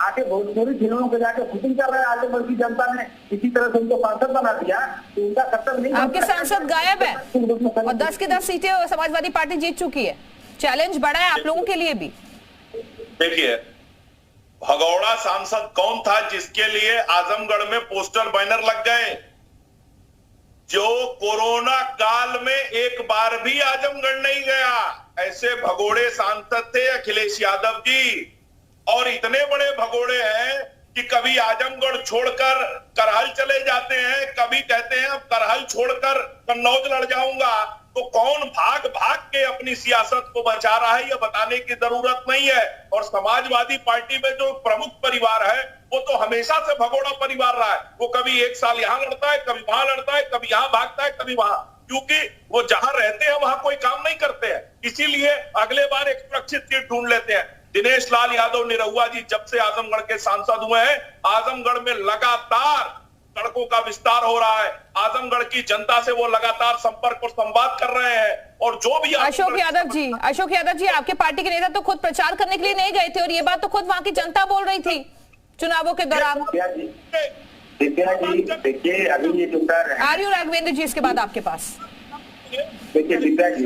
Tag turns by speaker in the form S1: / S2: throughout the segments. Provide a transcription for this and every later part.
S1: आके भोजपुरी फिल्मों के जाके शूटिंग कर रहे हैं। आजमगढ़ की जनता ने इसी तरह से उनको सांसद बना दिया तो उनका कर्तव्य नहीं।
S2: आपके सांसद गायब है और 10 की 10 सीटें समाजवादी पार्टी जीत चुकी है। चैलेंज बड़ा है आप लोगों के लिए भी।
S3: देखिए, भगौड़ा सांसद कौन था जिसके लिए आजमगढ़ में पोस्टर बैनर लग गए? जो कोरोना काल में एक बार भी आजमगढ़ नहीं गया, ऐसे भगोड़े सांसद थे अखिलेश यादव जी। और इतने बड़े भगोड़े हैं कि कभी आजमगढ़ छोड़कर करहल चले जाते हैं, कभी कहते हैं अब करहल छोड़कर कन्नौज लड़ जाऊंगा। तो कौन भाग भाग के अपनी सियासत को बचा रहा है, यह बताने की जरूरत नहीं है। और समाजवादी पार्टी में जो प्रमुख परिवार है वो तो हमेशा से भगोड़ा परिवार रहा है। वो कभी एक साल यहां लड़ता है, कभी वहां लड़ता है, कभी यहां भागता है, कभी वहां, क्योंकि वो जहां रहते हैं वहां कोई काम नहीं करते हैं। इसीलिए अगले बार एक सुरक्षित सीट ढूंढ लेते हैं। दिनेश लाल यादव निरहुआ जी जब से आजमगढ़ के सांसद हुए हैं, आजमगढ़ में लगातार सड़कों का विस्तार हो रहा है। आजमगढ़ की जनता से वो लगातार संपर्क और संवाद कर रहे हैं। और जो भी
S2: अशोक यादव जी आपके पार्टी के नेता तो खुद प्रचार करने के लिए नहीं गए थे और ये बात तो खुद वहां की जनता बोल रही थी चुनावों के दौरान।
S1: देखिए अभी ये जो कर रहे हैं
S2: आर्यू राघवेंद्र जी, इसके बाद आपके पास।
S1: देखिए दिव्या जी,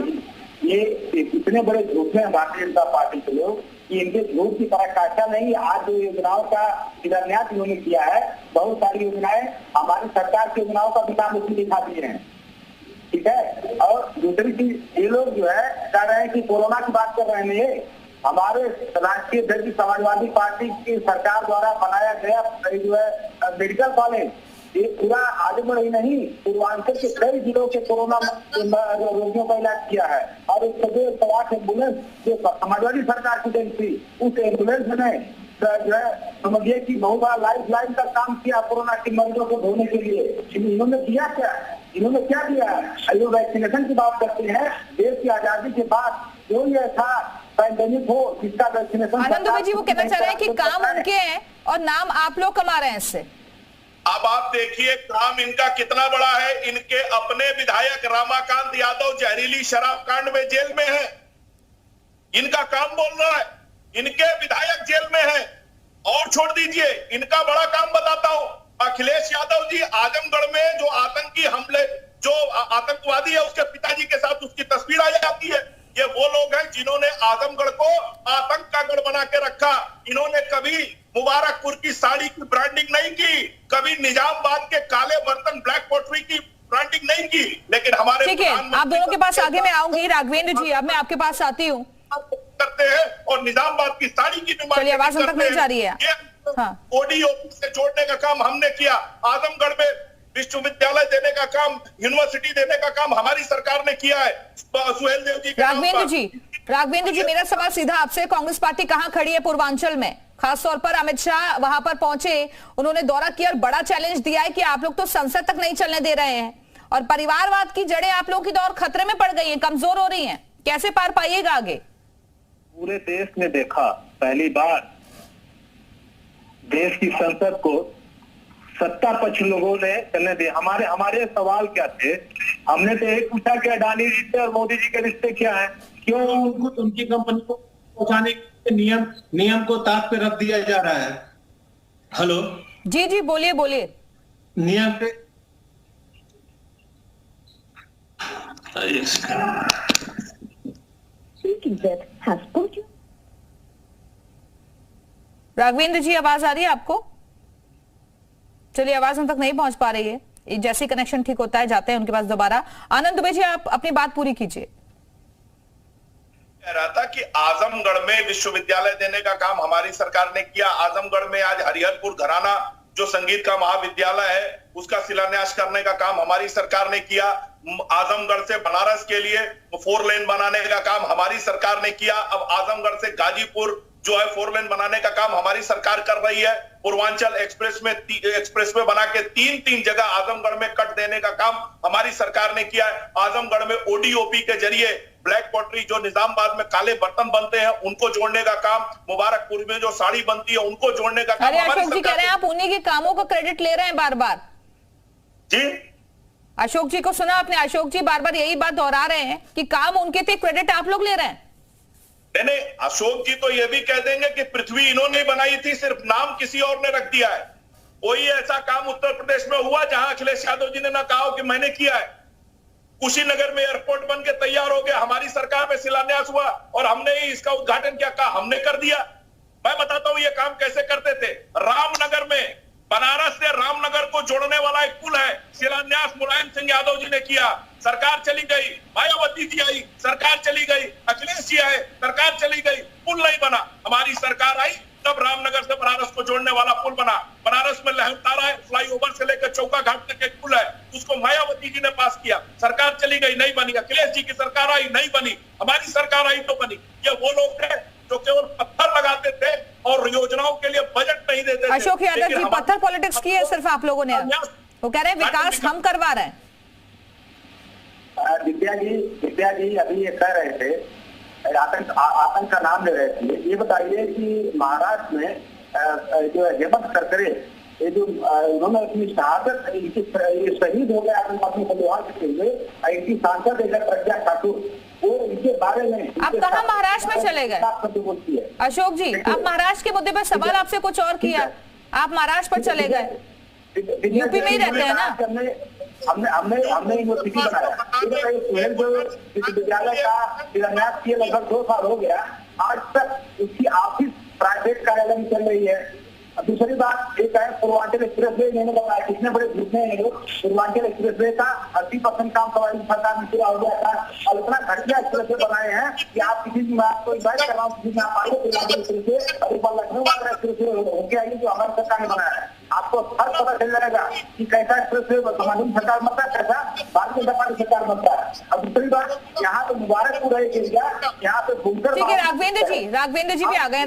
S1: ये इतने बड़े झूठे हैं भारतीय जनता पार्टी के लोग कि इनके झूठ की पराकाष्ठा नहीं। आज जो योजनाओं का शिलान्यास इन्होंने किया है, बहुत सारी योजनाएं हमारी सरकार की योजनाओं का भी नाम उसमें दिखा दिए हैं, ठीक है। और दूसरी चीज, ये लोग जो है कह रहे हैं कि कोरोना की बात कर रहे हैं। ये हमारे राष्ट्रीय अध्यक्ष समाजवादी पार्टी की सरकार द्वारा बनाया गया जो है मेडिकल कॉलेज, ये पूरा आजमगढ़ ही नहीं पूर्वांचल के कई जिलों के कोरोना रोगियों का इलाज किया है। और एक सदैव 8 एम्बुलेंस जो समाजवादी सरकार की देन थी, उस एम्बुलेंस ने जो है समझिए कि बहुत बड़ा लाइफ लाइन का काम किया कोरोना के मरीजों को ढोने के लिए। इन्होंने किया क्या? इन्होंने क्या दिया? जो वैक्सीनेशन की बात करते हैं, देश की आजादी के बाद जो ये था पैंडेमिक हो जिसका वैक्सीनेशन।
S2: आनंद दुबे जी वो कहना चाह रहे हैं कि काम उनके हैं और नाम आप लोग कमा रहे हैं इससे।
S3: अब आप देखिए काम इनका कितना बड़ा है। इनके अपने विधायक रामाकांत यादव जहरीली शराब कांड में जेल में है। इनका काम बोल रहा है, इनके विधायक जेल में है। और छोड़ दीजिए, इनका बड़ा काम बताता हूं। अखिलेश यादव जी आजमगढ़ में जो आतंकी हमले, जो आतंकवादी है उसके पिताजी के साथ उसकी तस्वीर आ जाती है। ये वो लोग हैं जिन्होंने आजमगढ़ को आतंक का गढ़ बना के रखा। इन्होंने कभी मुबारकपुर की साड़ी की ब्रांडिंग नहीं की, कभी निजामबाद के काले बर्तन ब्लैक पॉटरी की ब्रांडिंग नहीं की। लेकिन हमारे
S2: ठीक है, आप दोनों के पास आगे मैं आऊंगी। राघवेंद्र जी अब मैं आपके पास आती हूँ।
S3: करते हैं और निजामबाद की साड़ी की
S2: चलिए, आवाज हम तक नहीं जा रही है।
S3: ओडी ऑफिस से जोड़ने का काम हमने किया। आजमगढ़ में विश्वविद्यालय देने का काम, यूनिवर्सिटी देने का काम हमारी सरकार ने किया है सुहेल देव जी।
S2: राघवेंद्र जी मेरा सवाल सीधा आपसे, कांग्रेस पार्टी कहां खड़ी है पूर्वांचल में? खासतौर पर अमित शाह वहां पर पहुंचे, उन्होंने दौरा किया और बड़ा चैलेंज दिया है कि आप लोग तो संसद तक नहीं चलने दे रहे हैं और परिवारवाद की जड़ें आप लोगों की दौर खतरे में पड़ गई हैं, कमजोर हो रही हैं। कैसे पार पाइएगा आगे?
S1: पूरे देश ने देखा पहली बार देश की संसद को सत्ता पक्ष लोगों ने चलने दिया। हमारे सवाल क्या थे? हमने तो यही पूछा कि अडानी जी से और मोदी जी के रिश्ते क्या है, क्यों उनको उनकी कंपनी को पहुंचाने के नियम को ताक पे रख दिया जा रहा है। हेलो
S2: जी बोलिए।
S1: नियम पे
S2: राघवेंद्र जी आवाज आ रही है आपको? चलिए, आवाज हम तक नहीं पहुंच पा रही है। जैसे कनेक्शन ठीक होता है जाते हैं उनके पास दोबारा। आनंद दुबे जी आप अपनी बात पूरी कीजिए।
S3: कह रहा था कि आजमगढ़ में विश्वविद्यालय देने का काम हमारी सरकार ने किया। आजमगढ़ में आज हरिहरपुर घराना जो संगीत का महाविद्यालय है उसका शिलान्यास करने का काम हमारी सरकार ने किया। आजमगढ़ से बनारस के लिए 4 लेन बनाने का काम हमारी सरकार ने किया। अब आजमगढ़ से गाजीपुर जो है 4 लेन बनाने का काम हमारी सरकार कर रही है। पूर्वांचल एक्सप्रेसवे बना के 3 जगह आजमगढ़ में कट देने का काम हमारी सरकार ने किया है। आजमगढ़ में ओडीओपी के जरिए ब्लैक पॉटरी जो निजामबाद में काले बर्तन बनते हैं उनको जोड़ने का काम, मुबारकपुर में जो साड़ी बनती है उनको जोड़ने का काम।
S2: अरे अशोक जी कह रहे हैं आप उन्हीं के कामों का क्रेडिट ले रहे हैं बार बार।
S3: जी
S2: अशोक जी को सुना आपने? अशोक जी बार बार यही बात दोहरा रहे हैं कि काम उनके थे, क्रेडिट आप लोग ले रहे हैं।
S3: नहीं, अशोक जी तो ये भी कह देंगे कि पृथ्वी इन्होंने बनाई थी, सिर्फ नाम किसी और ने रख दिया है। कोई ऐसा काम उत्तर प्रदेश में हुआ जहां अखिलेश यादव जी ने ना कहा कि मैंने किया है? कुशीनगर में एयरपोर्ट बन के तैयार हो गया, हमारी सरकार में शिलान्यास हुआ और हमने ही इसका उद्घाटन क्या कहा? हमने कर दिया। मैं बताता हूं ये काम कैसे करते थे। रामनगर में, बनारस से रामनगर को जोड़ने वाला एक पुल है, शिलान्यास मुलायम सिंह यादव जी ने किया, सरकार चली गई, मायावती जी आई, सरकार चली गई, अखिलेश जी आए, सरकार चली गई, पुल नहीं बना। हमारी सरकार आई तब रामनगर से बनारस को जोड़ने वाला पुल बना। बनारस में लहरतारा है, फ्लाईओवर से लेकर चौका घाट तक एक पुल है, उसको मायावती जी ने पास किया, सरकार चली गई, नहीं बनी। अखिलेश जी की सरकार आई, नहीं बनी। हमारी सरकार आई तो बनी। ये वो लोग थे जो केवल पत्थर लगाते थे और योजनाओं के लिए बजट नहीं देते थे।
S2: अशोक यादव जी, पत्थर पॉलिटिक्स की है सिर्फ आप लोगों ने। वो कह रहे हैं विकास हम करवा रहे हैं।
S1: विद्या जी अभी ये कह रहे थे, आतंक का नाम ले रहे थे। ये बताइए कि महाराष्ट्र में जो हेमंत करकरे, ये जो उन्होंने अपनी शहादत, ये शहीद हो गए आतंकवादी परिवार के हुए, इनकी सांसद प्रज्ञा ठाकुर, वो इनके बारे में
S2: आप कहाँ महाराष्ट्र में चले गए? अशोक जी, आप महाराष्ट्र के मुद्दे पर सवाल आपसे कुछ और किया, आप महाराष्ट्र पर चले गए। यूपी में ही रहते हैं ना?
S1: हमने यूनिवर्सिटी बनाया, विश्वविद्यालय का शिलान्यास किए लगभग 2 साल हो गया, आज तक उसकी ऑफिस प्राइवेट कार्यालय में चल रही है। दूसरी बात एक है, पूर्वांचल एक्सप्रेस वे मैंने बताया, कितने बड़े झूठे हैं लोग। पूर्वांचल एक्सप्रेस वे का 80% काम सवारी सरकार में पूरा हो गया था, और इतना घटिया एक्सप्रेस वे बनाए हैं कि आप किसी भी बात को इन्वाइट कर रहा हूँ, किसी में आप आइए पूर्वांचल एक्सप्रेस वे, और ऊपर लखनऊ वाला एक्सप्रेस वे होके आइए जो हमारी सरकार ने बनाया है। आपको हर पता चल जाएगा कि कैसा एक्सप्रेस वे समाजवादी सरकार बनता है, कैसा भारतीय जनता पार्टी सरकार बनता है। और दूसरी बात, यहाँ पे मुबारकपुर है एरिया, यहाँ पे
S2: ठीक है। राघवेंद्र जी भी आ गए।